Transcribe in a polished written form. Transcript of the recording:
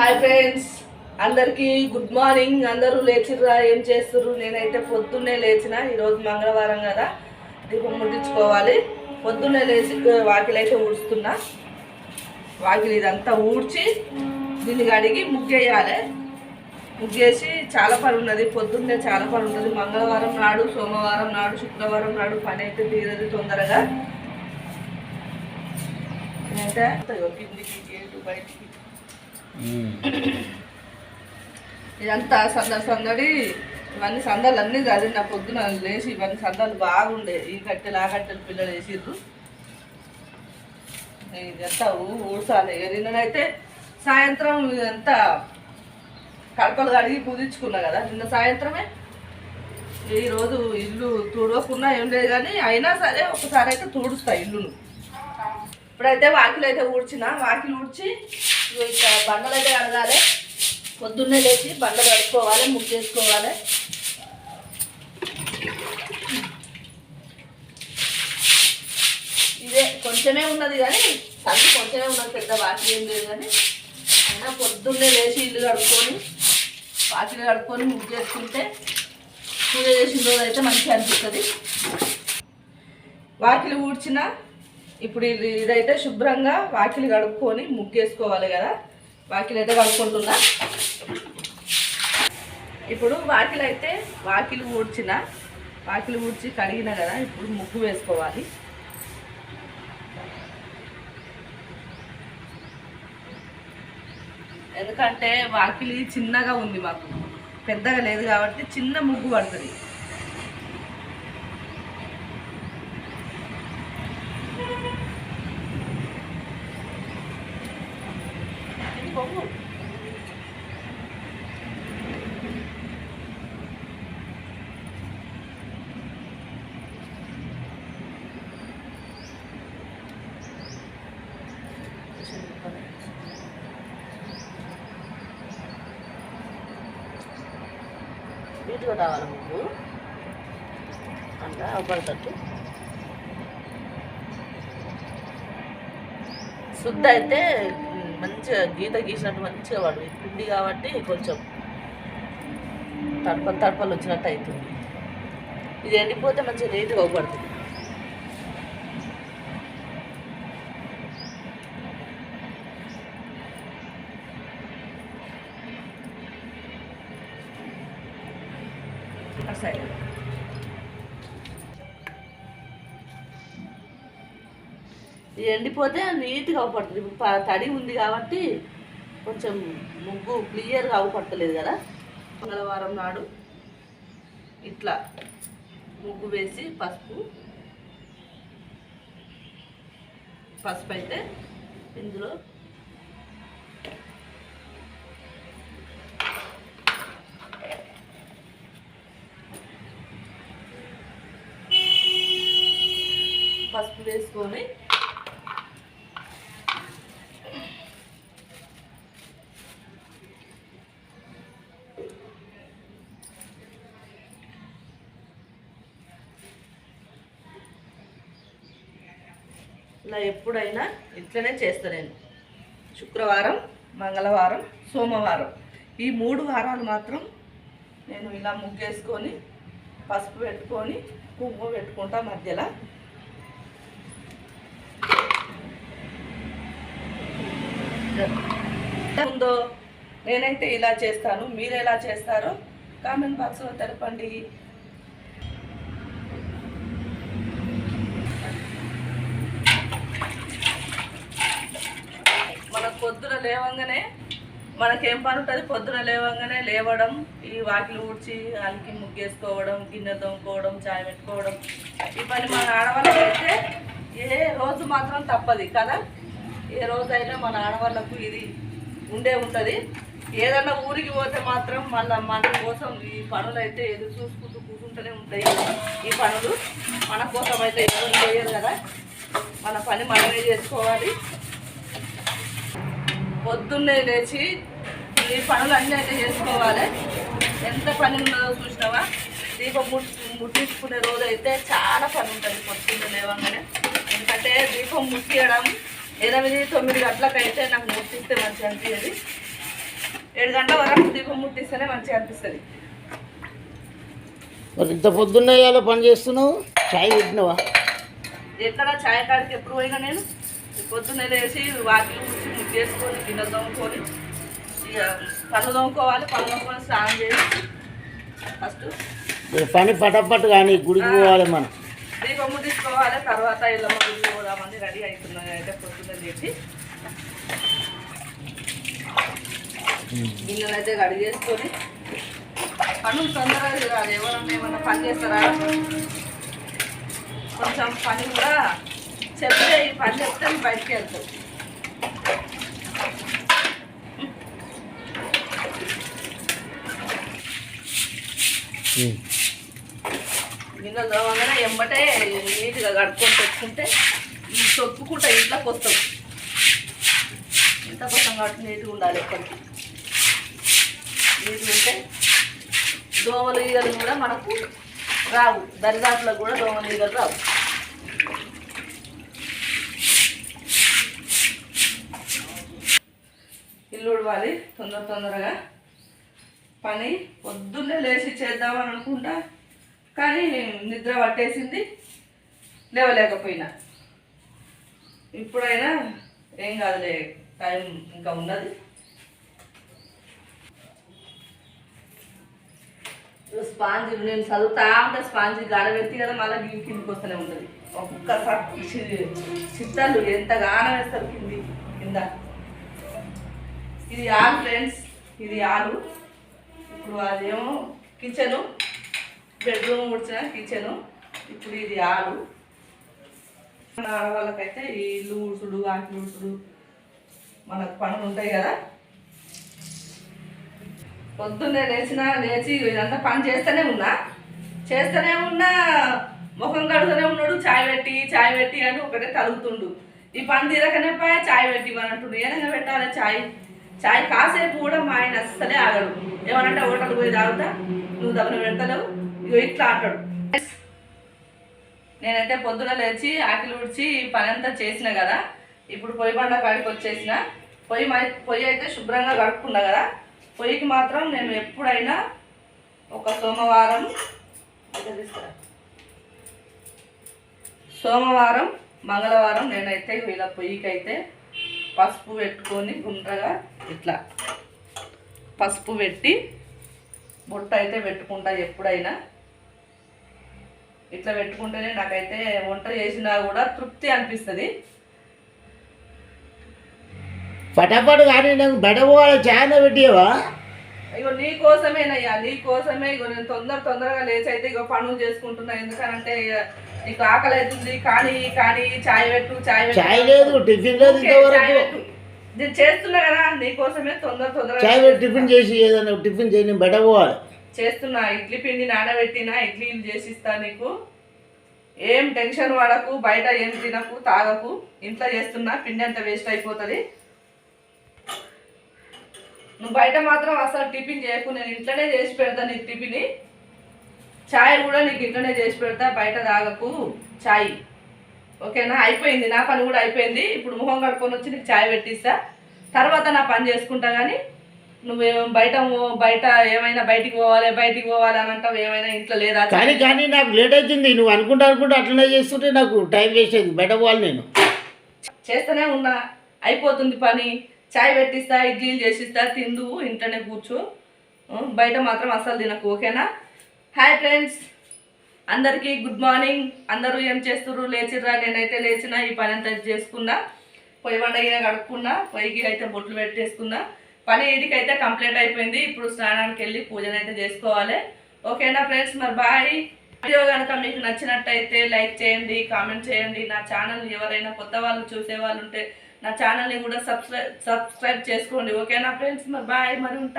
Hi friends, అందరికీ good morning. అందరూ లేచిర్రా? ఏం చేస్తుర్రు? నేనైతే పొద్దున్నే లేచిన. ఈరోజు మంగళవారం కదా, దీపం ముట్టించుకోవాలి. పొద్దున్నే లేచి వాకిలైతే ఊడుస్తున్నా. వాకిలి ఇదంతా ఊడ్చి దీన్ని కడిగి ముగ్గేయాలి. ముగ్గేసి చాలా పని ఉన్నది. పొద్దున్నే చాలా పని ఉంటుంది. మంగళవారం నాడు, సోమవారం నాడు, శుక్రవారం నాడు పని అయితే తీరదు తొందరగా. నేనైతే కిందికి గేటు బయటికి ఇదంతా సందడి. ఇవన్నీ సందాలు అన్నీ చదివిన పొద్దున లేచి ఇవన్నీ సందాలు బాగుండే. ఈ కట్టెలు ఆ కట్టెలు పిల్లలు వేసిర్రు. ఇదంతా ఊడ్చాలి. నిన్ననైతే సాయంత్రం ఇదంతా కడపలు కడిగి కుదించుకున్నా కదా నిన్న సాయంత్రమే. ఈరోజు ఇల్లు తుడవకున్నా ఏం లేదు, కానీ అయినా సరే ఒకసారి అయితే తుడుస్తా ఇల్లును. ఇప్పుడైతే వాకిలు అయితే ఊడ్చిన. వాకిలు ఊడ్చి ఇక బండలు అయితే కడగాలి. పొద్దున్నే లేచి బండలు కడుక్కోవాలి, ముగ్గేసుకోవాలి. ఇదే కొంచెమే ఉన్నది, కానీ సంది కొంచెమే ఉన్నది, పెద్ద వాకిలు ఏం లేదు. కానీ అయినా పొద్దున్నే లేచి ఇల్లు కడుక్కొని వాకిలు కడుక్కొని ముగ్గేసుకుంటే పూజ చేసిన రోజు అయితే మంచిగా అనిపిస్తుంది. వాకిలు ఊడ్చిన. ఇప్పుడు ఇదైతే శుభ్రంగా వాకిలి కడుక్కొని ముగ్గేసుకోవాలి కదా. వాకిలి అయితే కడుక్కుంటున్నా. ఇప్పుడు వాకిలి ఊడ్చి కడిగిన కదా. ఇప్పుడు ముగ్గు వేసుకోవాలి. ఎందుకంటే వాకిలి చిన్నగా ఉంది, మాకు పెద్దగా లేదు కాబట్టి చిన్న ముగ్గు పడుతుంది. నీట్గా రావాలి ముగ్గు అంతా అవపడతట్టు. శుద్ధ అయితే మంచిగా గీత గీసినట్టు మంచిగా పడు. పిండి కాబట్టి కొంచెం తడపలు వచ్చినట్టు అవుతుంది. ఇది ఎండిపోతే మంచిగా నీట్గా అవపడుతుంది. సరే, ఇది ఎండిపోతే నీట్గా అవపడుతుంది. ఇప్పుడు తడి ఉంది కాబట్టి కొంచెం ముగ్గు క్లియర్గా అవపడతలేదు కదా. మంగళవారం నాడు ఇట్లా ముగ్గు వేసి పసుపు అయితే ఇందులో పసుపు వేసుకొని ఇలా ఎప్పుడైనా ఇట్లనే చేస్తా నేను. శుక్రవారం, మంగళవారం, సోమవారం ఈ 3 వారాలు మాత్రం నేను ఇలా ముగ్గేసుకొని పసుపు పెట్టుకొని కుంకుమ పెట్టుకుంటా మధ్యలో. ఉందో నేనైతే ఇలా చేస్తాను. మీరు ఎలా చేస్తారో కామెంట్ బాక్స్లో తెలపండి. మనకు పొద్దున లేవంగానే మనకేం పని ఉంటుంది? పొద్దున లేవడం, ఈ వాకిలు ఊడ్చి అలికి ముగ్గేసుకోవడం, గిన్నె తోముకోవడం, చాయ్ పెట్టుకోవడం. ఈ పని మన ఆడవాళ్ళకైతే ఏ రోజు మాత్రం తప్పది కదా. ఏ రోజైనా మన ఆడవాళ్ళకు ఇది ఉంటుంది. ఏదన్నా ఊరికి పోతే మాత్రం మళ్ళీ మన కోసం ఈ పనులు అయితే ఎదురు చూసుకుంటూ కూర్చుంటూనే ఉంటాయి. ఈ పనులు మన కోసం అయితే ఎవరు చేయరు కదా. మన పని మనమే చేసుకోవాలి. పొద్దున్నే లేచి ఈ పనులు అన్నీ అయితే చేసుకోవాలి. ఎంత పని ఉన్నదో చూసినావా. దీపం ముట్టించుకునే రోజు అయితే చాలా పని ఉంటుంది పొద్దున్నే లేవగానే. ఎందుకంటే దీపం ముట్టియడం 8-9 గంటలకైతే నాకు ముట్టిస్తే మంచిగా అనిపించేది. 7 గంటల వరకు దీపం ముట్టిస్తేనే మంచిగా అనిపిస్తుంది. మరి ఇంత పొద్దున్న ఇవాళ పని చేస్తున్నావు, చాయ్ పెట్టినావా? ఎక్కడ చాయ్ కాడికి ఎప్పుడు పోయినా నేను పొద్దున్నే లేచి వాకిలు కూర్చి ముగ్గేసుకొని గిన్నె తోముకొని ఇక పళ్ళు తోముకోవాలి. పళ్ళు తోముకొని స్నానం చేసి ఫస్ట్ పని పటపట్టు కానీ గుడికి పోవాలి, మనం దీపము తీసుకోవాలి. తర్వాత ఇళ్ళమ్మ గుడికి పోదామని రెడీ అవుతున్నాను. అయితే పొద్దున్నే లేచి గిన్నెలు అయితే కడిగేసుకొని పనులు తొందరగా కాదు. ఎవరన్నా ఏమన్నా పని చేస్తారా, కొంచెం పని కూడా చెప్తే ఈ పని చెప్తే బయటికి వెళ్తాం. గిన్నెలు తోమగానే ఎంబటే నీట్గా కడుక్కొని తెచ్చుకుంటే తొక్కుకుంటా ఇంట్లోకి వస్తాం. ఇంత కోసం కాబట్టి నీట్గా ఉండాలి. ఎప్పటికీ నీట్గా ఉంటే దోమలు ఈగలు కూడా మనకు రావు. దరిదాపులకు కూడా దోమలు ఈగలు రావు. ఇల్లు ఉడవాలి తొందరగా. పని పొద్దున్నే లేచి చేద్దామని అనుకుంటా, కానీ నిద్ర పట్టేసింది, లేవలేకపోయినా. ఇప్పుడైనా ఏం కాదులే, టైం ఇంకా ఉన్నది. స్పాంజ్ నేను చదువుతా ఉంటే స్పాంజ్ గాడబెట్టి కదా మళ్ళీ కిందికి వస్తూనే ఉంటుంది. ఒక్కసారి చిత్తాలు ఎంతగానో వేస్తారు కింద. ఇది ఆలు ఫ్రెండ్స్, ఇది ఆలు. ఇప్పుడు అదేమో కిచెను, బెడ్రూమ్ ముడిచిన కిచెను. ఇప్పుడు ఇది ఆలు. ఆడవాళ్ళకైతే ఈ ఇల్లు ఊడ్చుడు, ఆకి ఊడ్చుడు మనకు పనులు ఉంటాయి కదా. పొద్దున్నే లేచి ఇదంతా పని చేస్తూనే ఉన్నా ముఖం కడుగుతూనే ఉన్నాడు. చాయ్ పెట్టి అని ఒకటే తలుగుతుండు. ఈ పని తీరకనే పోయా చాయ్ పెట్టి అని అంటుండు. ఏదైనా పెట్టాలి చాయ్ కాసేపు కూడా మా ఆయన అస్సలే ఆగడు. ఏమనంటే హోటల్ పోయి తాగుతా, నువ్వు దబ్బన పెడతలేవు, ఇగో ఇట్లా అంటాడు. నేనైతే పొద్దున లేచి ఆకిలి ఊడ్చి పని అంతా చేసిన కదా. ఇప్పుడు పొయ్యి బండ కాడికి వచ్చేసిన. పొయ్యి అయితే శుభ్రంగా కడుక్కున్నా కదా. పొయ్యికి మాత్రం నేను ఎప్పుడైనా ఒక సోమవారం మంగళవారం నేనైతే ఇలా పొయ్యికి అయితే పసుపు పెట్టుకొని గుండ్రగా ఇట్లా పసుపు పెట్టి బొట్ట అయితే పెట్టుకుంటా. ఎప్పుడైనా ఇట్లా పెట్టుకుంటేనే నాకైతే వంట చేసినా కూడా తృప్తి అనిపిస్తుంది. పటాపటు కానీ నాకు బెడపోవాలి, చాలా పెట్టేవా? ఇగో నీకోసమేనయ్యా, నీకోసమే. ఇగో నేను తొందరగా లేచి అయితే ఇగో పనులు చేసుకుంటున్నా. ఎందుకనంటే నీకు ఆకలి అవుతుంది. కానీ చాయ్ పెట్టు, చాయ్ లేదు, టిఫిన్ లేదు, నేను చేస్తున్నా కదా నీకోసమే. తొందరగా చాయ్ పెట్టి టిఫిన్ చేసి ఏదైనా టిఫిన్ చేసి బెడపోవాలి చేస్తున్నా. ఇడ్లీ పిండి నానబెట్టినా, ఇడ్లీలు చేసిస్తా నీకు. ఏం టెన్షన్ పడకు, బయట ఏం తినకు, తాగకు. ఇంట్లో చేస్తున్నా, పిండి అంతా వేస్ట్ అయిపోతుంది. నువ్వు బయట మాత్రం అసలు టిఫిన్ చేయకు. నేను ఇంట్లోనే చేసి పెడతా నీకు టిఫిన్. చాయ్ కూడా నీకు ఇంట్లోనే చేసి పెడతా, బయట తాగకు చాయ్. ఓకేనా? అయిపోయింది, నా పని కూడా అయిపోయింది. ఇప్పుడు మొహం కడుక్కొని వచ్చి నీకు చాయ్ పెట్టిస్తా. తర్వాత నా పని చేసుకుంటా. కానీ నువ్వేమో బయట ఏమైనా బయటికి పోవాలి అని అంటావు. ఏమైనా ఇంట్లో లేదా? కానీ నాకు లేట్ అవుతుంది. నువ్వు అనుకుంటా అట్లనే చేస్తుంటే నాకు టైం వేస్ట్ అయింది. బయట పోవాలి. నేను చేస్తూనే ఉన్నా, అయిపోతుంది పని. చాయ్ పెట్టిస్తా, ఇడ్లీలు చేసిస్తా, తిందు, ఇంట్లోనే కూర్చో. బయట మాత్రం అస్సలు తినకు. ఓకేనా? హాయ్ ఫ్రెండ్స్, అందరికీ గుడ్ మార్నింగ్. అందరూ ఏం చేస్తుర్రు? లేచిర్రా? నేనైతే లేచిన, ఈ పని అంతా చేసుకున్నా. పొయ్యి వండగిన కడుక్కున్నా, పొయ్యికి అయితే బొట్లు పెట్టేసుకున్నా. పని ఇదికైతే కంప్లీట్ అయిపోయింది. ఇప్పుడు స్నానానికి వెళ్ళి పూజనైతే చేసుకోవాలి. ఓకేనా ఫ్రెండ్స్? మరి బాయ్. వీడియో కనుక మీకు నచ్చినట్టయితే లైక్ చేయండి, కామెంట్ చేయండి. నా ఛానల్ ఎవరైనా కొత్త వాళ్ళు చూసే వాళ్ళు ఉంటే నా ఛానల్ని కూడా సబ్స్క్రైబ్ చేసుకోండి. ఓకేనా ఫ్రెండ్స్? మరి బాయ్. మరి ఉంటా.